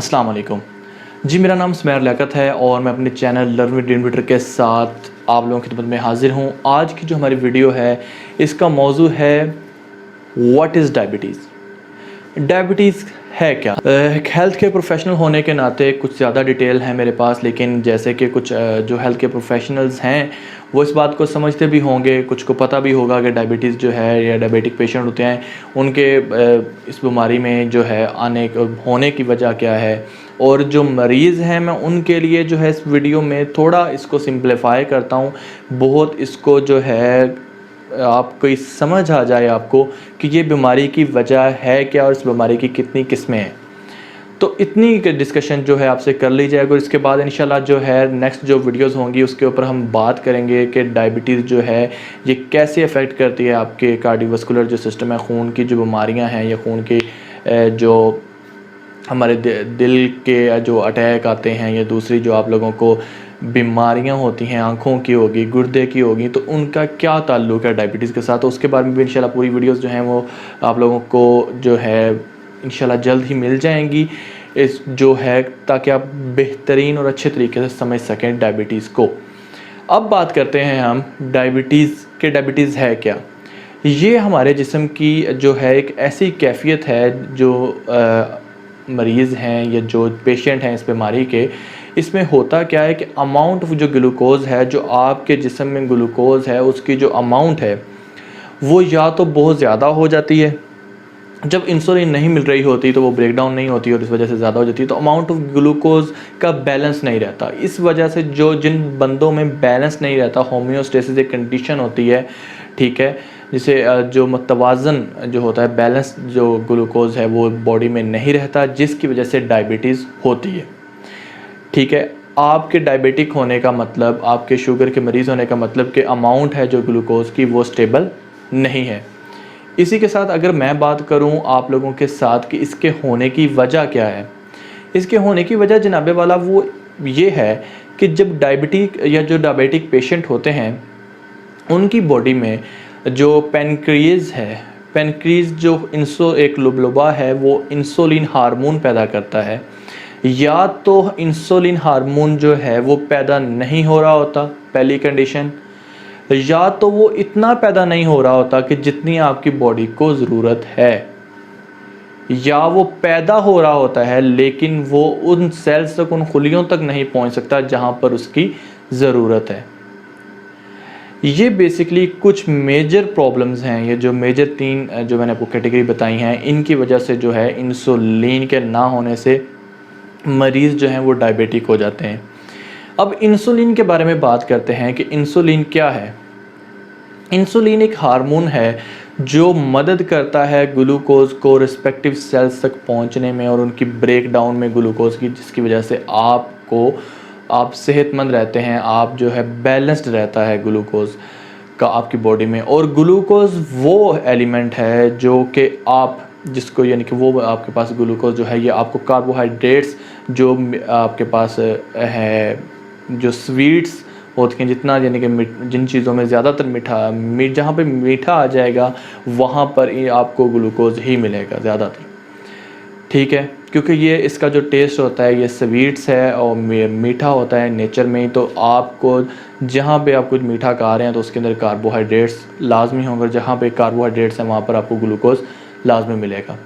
अस्सलाम वालेकुम जी। मेरा नाम सुमैर लियाकत है और मैं अपने channel learn with dream leader के साथ आप लोगों की खिदमत में हाजिर हूँ। आज की जो हमारी वीडियो है इसका मौजू है व्हाट इज़ डायबिटीज़। डायबिटीज़ है क्या? एक हेल्थ केयर प्रोफेशनल होने के नाते कुछ ज़्यादा डिटेल है मेरे पास, लेकिन जैसे कि कुछ जो हेल्थ केयर प्रोफेशनल्स हैं वो इस बात को समझते भी होंगे, कुछ को पता भी होगा कि डायबिटीज़ जो है या डायबिटिक पेशेंट होते हैं उनके इस बीमारी में जो है होने की वजह क्या है, और जो मरीज़ हैं मैं उनके लिए जो है इस वीडियो में थोड़ा इसको सिंप्लीफाई करता हूँ। बहुत इसको जो है आपको ये समझ आ जाए आपको कि ये बीमारी की वजह है क्या और इस बीमारी की कितनी किस्में हैं। तो इतनी डिस्कशन जो है आपसे कर ली जाएगी और इसके बाद इंशाल्लाह जो है नेक्स्ट जो वीडियोस होंगी उसके ऊपर हम बात करेंगे कि डायबिटीज़ जो है ये कैसे अफेक्ट करती है आपके कार्डियोवास्कुलर जो सिस्टम है, खून की जो बीमारियां हैं या खून की जो हमारे दिल के जो अटैक आते हैं या दूसरी जो आप लोगों को बीमारियां होती हैं, आँखों की होगी, गुर्दे की होगी, तो उनका क्या ताल्लुक़ है डायबिटीज़ के साथ। तो उसके बारे में भी इंशाल्लाह पूरी वीडियोस जो हैं वो आप लोगों को जो है इंशाल्लाह जल्द ही मिल जाएंगी इस जो है, ताकि आप बेहतरीन और अच्छे तरीके से समझ सकें डायबिटीज़ को। अब बात करते हैं हम डायबिटीज़ है क्या। ये हमारे जिस्म की जो है एक ऐसी कैफ़ियत है जो मरीज़ हैं या जो पेशेंट हैं इस बीमारी के, इसमें होता क्या है कि अमाउंट ऑफ जो ग्लूकोज़ है, जो आपके जिस्म में ग्लूकोज़ है उसकी जो अमाउंट है वो या तो बहुत ज़्यादा हो जाती है, जब इंसुलिन नहीं मिल रही होती तो वो ब्रेक डाउन नहीं होती और इस वजह से ज़्यादा हो जाती है, तो अमाउंट ऑफ ग्लूकोज़ का बैलेंस नहीं रहता। इस वजह से जिन बंदों में बैलेंस नहीं रहता, होम्योस्टेसिस एक कंडीशन होती है, ठीक है, जिसे जो मतवाज़न जो होता है, बैलेंस जो ग्लूकोज़ है वो बॉडी में नहीं रहता, जिसकी वजह से डायबिटीज़ होती है। ठीक है, आपके डायबिटिक होने का मतलब, आपके शुगर के मरीज़ होने का मतलब कि अमाउंट है जो ग्लूकोज़ की वो स्टेबल नहीं है। इसी के साथ अगर मैं बात करूं आप लोगों के साथ कि इसके होने की वजह क्या है, इसके होने की वजह जनाबे वाला वो ये है कि जब डायबिटिक पेशेंट होते हैं उनकी बॉडी में जो पेनक्रियाज़ है, पेनक्रियाज़ जो एक लुबलुबा है वो इंसुलिन हार्मोन पैदा करता है, या तो इंसुलिन हार्मोन जो है वो पैदा नहीं हो रहा होता पहली कंडीशन, या तो वो इतना पैदा नहीं हो रहा होता कि जितनी आपकी बॉडी को ज़रूरत है, या वो पैदा हो रहा होता है लेकिन वो उन सेल्स तक, उन खुलियों तक नहीं पहुंच सकता जहां पर उसकी ज़रूरत है। ये बेसिकली कुछ मेजर प्रॉब्लम्स हैं, ये जो मेजर तीन जो मैंने आपको कैटेगरी बताई हैं, इनकी वजह से जो है इंसुलिन के ना होने से मरीज़ जो हैं वो डायबिटिक हो जाते हैं। अब इंसुलिन के बारे में बात करते हैं कि इंसुलिन क्या है। इंसुलिन एक हार्मोन है जो मदद करता है ग्लूकोज़ को रिस्पेक्टिव सेल्स तक पहुंचने में और उनकी ब्रेक डाउन में ग्लूकोज़ की, जिसकी वजह से आप सेहतमंद रहते हैं, आप जो है बैलेंस्ड रहता है ग्लूकोज़ का आपकी बॉडी में। और ग्लूकोज़ वो एलिमेंट है जो कि आप जिसको, यानी कि वो आपके पास ग्लूकोज़ जो है ये आपको कार्बोहाइड्रेट्स जो आपके पास है, जो स्वीट्स होती हैं, जितना यानी कि जिन चीज़ों में ज़्यादातर जहाँ पे मीठा आ जाएगा वहाँ पर ही आपको ग्लूकोज़ ही मिलेगा ज़्यादातर, ठीक है, क्योंकि ये इसका जो टेस्ट होता है ये स्वीट्स है और मीठा होता है नेचर में ही। तो आपको जहाँ पे आप कुछ मीठा खा रहे हैं तो उसके अंदर कार्बोहाइड्रेट्स लाजमी होंगे, जहाँ पे कार्बोहाइड्रेट्स हैं वहाँ पर आपको ग्लूकोज़ लाजमी मिलेगा।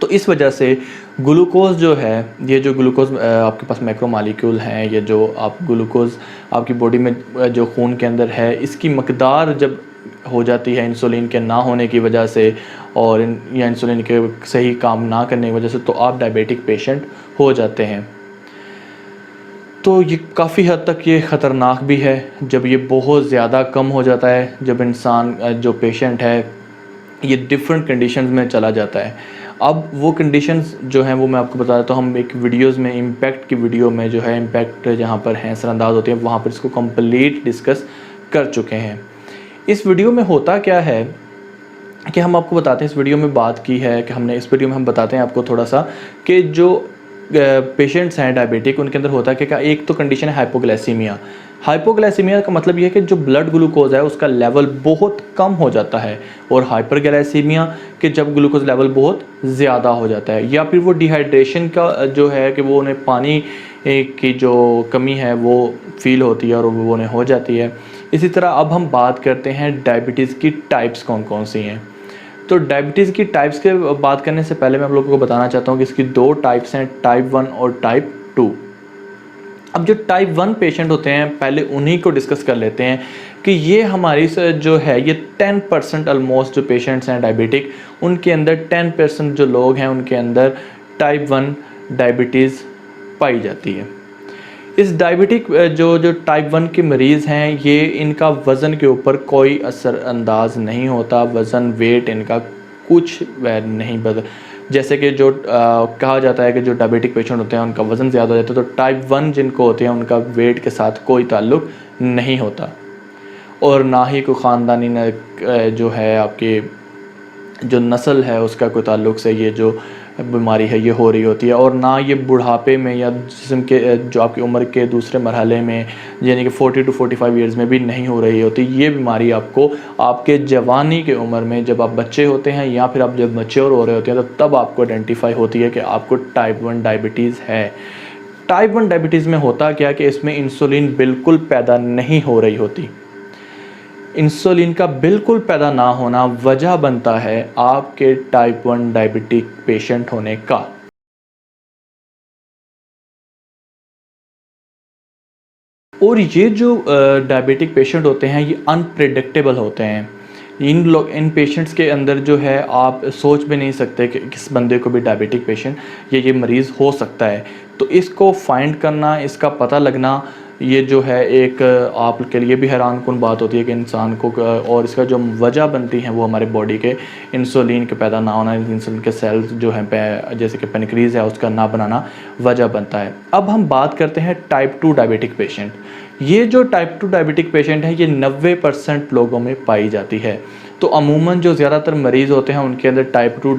तो इस वजह से ग्लूकोज़ जो है, ये जो ग्लूकोज़ आपके पास मैक्रोमॉलिक्यूल हैं, ये जो आप ग्लूकोज़ आपकी बॉडी में जो खून के अंदर है, इसकी मकदार जब हो जाती है इंसुलिन के ना होने की वजह से और या इंसुलिन के सही काम ना करने की वजह से, तो आप डायबिटिक पेशेंट हो जाते हैं। तो ये काफ़ी हद तक ये ख़तरनाक भी है जब ये बहुत ज़्यादा कम हो जाता है, जब इंसान जो पेशेंट है ये डिफरेंट कंडीशंस में चला जाता है। अब वो कंडीशंस जो हैं वो मैं आपको बता देता हूँ। हम एक वीडियोज़ में इम्पैक्ट की वीडियो में जो है इम्पैक्ट जहाँ पर हैं असरअंदाज होती है वहाँ पर इसको कंप्लीट डिस्कस कर चुके हैं। इस वीडियो में होता क्या है कि हम आपको बताते हैं, इस वीडियो में बात की है कि हमने इस वीडियो में हम बताते हैं आपको थोड़ा सा कि जो पेशेंट्स हैं डायबिटिक, उनके अंदर होता है कि एक तो कंडीशन है हाइपोग्लाइसीमिया। हाइपोग्लाइसीमिया का मतलब ये है कि जो ब्लड ग्लूकोज है उसका लेवल बहुत कम हो जाता है, और हाइपरग्लाइसीमिया कि जब ग्लूकोज लेवल बहुत ज़्यादा हो जाता है, या फिर वो डिहाइड्रेशन का जो है कि वो उन्हें पानी की जो कमी है वो फील होती है और वो उन्हें हो जाती है। इसी तरह अब हम बात करते हैं डायबिटीज़ की टाइप्स कौन कौन सी हैं। तो डायबिटीज़ की टाइप्स के बात करने से पहले मैं आप लोगों को बताना चाहता हूँ कि इसकी दो टाइप्स हैं, टाइप 1 और टाइप 2। अब जो टाइप 1 पेशेंट होते हैं पहले उन्हीं को डिस्कस कर लेते हैं कि ये हमारी जो है ये 10% ऑलमोस्ट जो पेशेंट्स हैं डायबिटिक, उनके अंदर 10% जो लोग हैं उनके अंदर टाइप 1 डायबिटीज़ पाई जाती है। इस डायबिटिक जो टाइप 1 के मरीज़ हैं ये इनका वज़न के ऊपर कोई असरअंदाज नहीं होता, वज़न वेट इनका कुछ वह नहीं बदल, जैसे कि जो कहा जाता है कि जो डायबिटिक पेशेंट होते हैं उनका वज़न ज़्यादा हो जाता है, तो टाइप 1 जिनको होते हैं उनका वेट के साथ कोई ताल्लुक़ नहीं होता, और ना ही कोई ख़ानदानी जो है आपकी जो नस्ल है उसका कोई ताल्लुक़ से ये जो बीमारी है ये हो रही होती है, और ना ये बुढ़ापे में या जिस्म के जो आपकी उम्र के दूसरे मरहले में यानी कि 40 to 45 ईयर्स में भी नहीं हो रही होती। ये बीमारी आपको आपके जवानी के उम्र में जब आप बच्चे होते हैं या फिर आप जब मैच्योर हो रहे होते हैं तो तब आपको आइडेंटिफाई होती है कि आपको टाइप 1 डायबिटीज़ है। टाइप 1 डायबिटीज़ में होता क्या कि इसमें इंसुलिन बिल्कुल पैदा नहीं हो रही होती। इंसुलिन का बिल्कुल पैदा ना होना वजह बनता है आपके टाइप 1 डायबिटिक पेशेंट होने का। और ये जो डायबिटिक पेशेंट होते हैं ये अनप्रेडिक्टेबल होते हैं। इन पेशेंट्स के अंदर जो है आप सोच भी नहीं सकते कि किस बंदे को भी डायबिटिक पेशेंट ये मरीज़ हो सकता है। तो इसको फाइंड करना, इसका पता लगना, ये जो है एक आपके लिए भी हैरान कुन बात होती है कि इंसान को, और इसका जो वजह बनती हैं वो हमारे बॉडी के इंसुलिन के पैदा ना होना, इंसुलिन के सेल्स जो हैं जैसे कि पेनक्रीज है उसका ना बनाना वजह बनता है। अब हम बात करते हैं टाइप 2 डायबिटिक पेशेंट। ये जो टाइप 2 डायबिटिक पेशेंट है ये 90% लोगों में पाई जाती है। तो अमूमन जो ज़्यादातर मरीज़ होते हैं उनके अंदर टाइप 2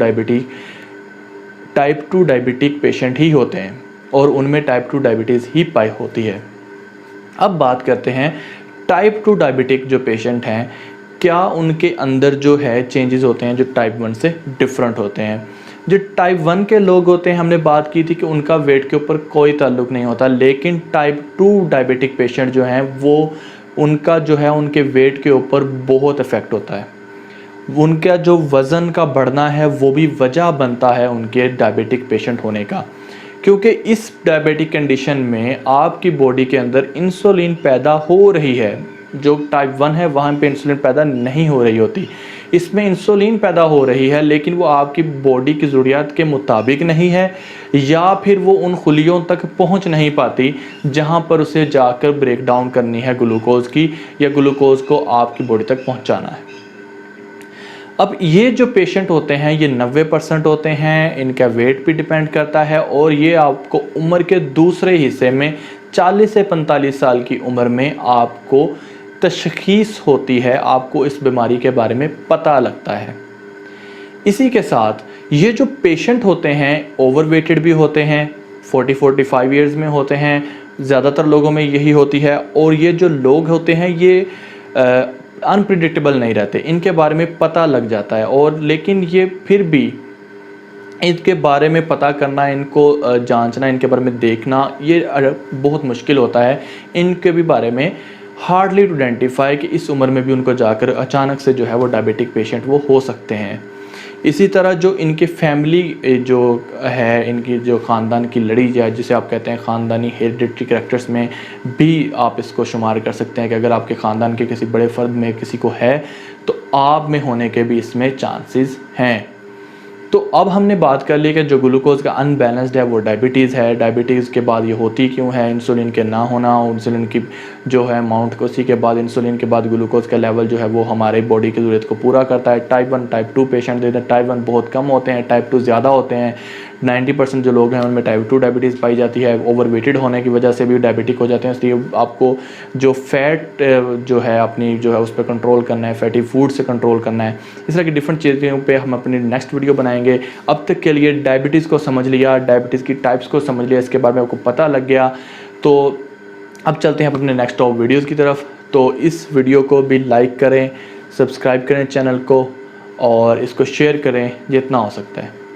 डायबिटिक पेशेंट ही होते हैं, और उनमें टाइप 2 डायबिटीज़ ही पाई होती है। अब बात करते हैं टाइप 2 डायबिटिक जो पेशेंट हैं क्या उनके अंदर जो है चेंजेस होते हैं जो टाइप 1 से डिफरेंट होते हैं। जो टाइप 1 के लोग होते हैं हमने बात की थी कि उनका वेट के ऊपर कोई ताल्लुक़ नहीं होता, लेकिन टाइप 2 डायबिटिक पेशेंट जो हैं वो उनका जो है उनके वेट के ऊपर बहुत इफ़ेक्ट होता है। उनका जो वज़न का बढ़ना है वो भी वजह बनता है उनके डायबिटिक पेशेंट होने का, क्योंकि इस डायबिटिक कंडीशन में आपकी बॉडी के अंदर इंसुलिन पैदा हो रही है। जो टाइप 1 है वहाँ पे इंसुलिन पैदा नहीं हो रही होती, इसमें इंसुलिन पैदा हो रही है लेकिन वो आपकी बॉडी की ज़रूरियात के मुताबिक नहीं है, या फिर वो उन खुलियों तक पहुँच नहीं पाती जहाँ पर उसे जाकर ब्रेक डाउन करनी है ग्लूकोज़ की, या ग्लूकोज़ को आपकी बॉडी तक पहुँचाना है। अब ये जो पेशेंट होते हैं ये 90% होते हैं, इनका वेट भी डिपेंड करता है, और ये आपको उम्र के दूसरे हिस्से में 40 से 45 साल की उम्र में आपको तशख़ीस होती है, आपको इस बीमारी के बारे में पता लगता है। इसी के साथ ये जो पेशेंट होते हैं ओवरवेटेड भी होते हैं, 40-45 ईयर्स में होते हैं, ज़्यादातर लोगों में यही होती है, और ये जो लोग होते हैं ये अनप्रिडिक्टेबल नहीं रहते, इनके बारे में पता लग जाता है, और लेकिन ये फिर भी इनके बारे में पता करना, इनको जांचना, इनके बारे में देखना ये बहुत मुश्किल होता है। इनके भी बारे में हार्डली टू आइडेंटिफाई कि इस उम्र में भी उनको जाकर अचानक से जो है वो डायबिटिक पेशेंट वो हो सकते हैं। इसी तरह जो इनके फैमिली जो है, इनकी जो ख़ानदान की लड़ी या जिसे आप कहते हैं ख़ानदानी हेरिडिटरी कैरेक्टर्स में भी आप इसको शुमार कर सकते हैं कि अगर आपके ख़ानदान के किसी बड़े फ़र्द में किसी को है तो आप में होने के भी इसमें चांसेस हैं। तो अब हमने बात कर ली कि जो ग्लूकोज़ का अनबैलेंस्ड है वो डायबिटीज़ है। डायबिटीज़ के बाद ये होती क्यों है, इंसुलिन के ना होना, इंसुलिन की जो है अमाउंट को, उसी के बाद इंसुलिन के बाद ग्लूकोज़ का लेवल जो है वो हमारे बॉडी की ज़रूरत को पूरा करता है। टाइप 1 टाइप 2 पेशेंट देते हैं, टाइप 1 बहुत कम होते हैं, टाइप 2 ज़्यादा होते हैं। 90% जो लोग हैं उनमें टाइप 2 डायबिटीज़ पाई जाती है। ओवर वेटेड होने की वजह से भी डायबिटिक हो जाते हैं, इसलिए आपको जो फैट जो है अपनी जो है उस पर कंट्रोल करना है, फैटी फूड से कंट्रोल करना है। इस तरह की डिफरेंट चीज़ों पे हम अपनी नेक्स्ट वीडियो बनाएंगे। अब तक के लिए डायबिटीज़ को समझ लिया, डायबिटीज़ की टाइप्स को समझ लिया, इसके बारे में आपको पता लग गया। तो अब चलते हैं अपने नेक्स्ट टॉप वीडियोज़ की तरफ। तो इस वीडियो को भी लाइक करें, सब्सक्राइब करें चैनल को और इसको शेयर करें जितना हो सकता है।